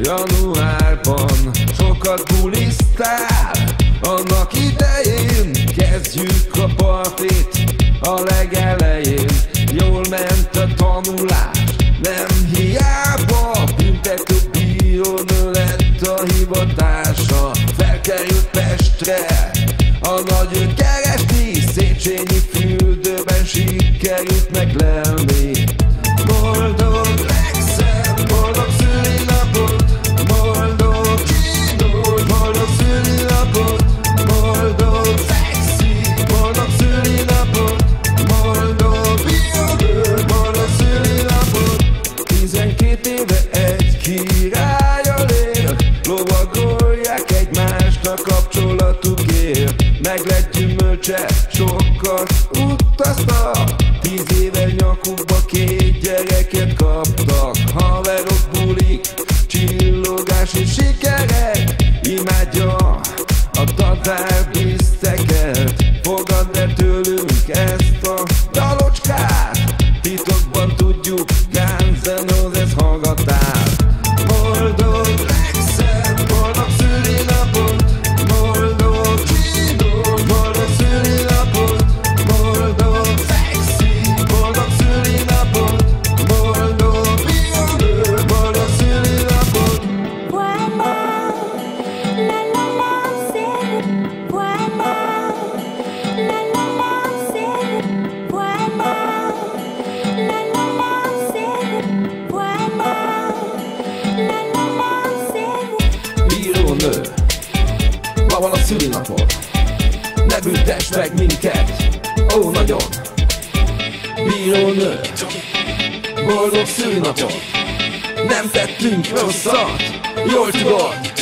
Januárban sokat bulisztál, annak idején kezdjük a partit a legelején. Jól ment a tanulás, nem hiába, büntető bírónő lett a hivatása. Felkerült Pestre a nagy keresni, Széchenyi fürdőben sikerült meglelni. Boldog legszebb, boldog szülinapot, boldog csinó, boldog szülinapot, boldog szexi, boldog szülinapot, boldog biogő, boldog szülinapot. 12 éve egy királlyal él, lovagolják egymást a kapcsolatukért. Meg lett gyümölcse, sokat utaztak, 10 éve nyakukba 2 gyereket kaptak. Haverok, bulik, csillogás és sikerek, imádja a tatárbiszteket. Fogadd el tőlünk ezt a dalocskát, titokban tudjuk, Guns N' Roses hallgatál. Boldog legszebb, boldog szülinapot, boldog csinó, boldog szülinapot, boldog szexi, boldog szülinapot, boldog biogő, boldog szülinapot. Bírónő, ma van a szülinapod, ne büntess meg minket, ó nagyon. Bírónő, boldog szülinapot, nem tettünk rosszat, jól tudod.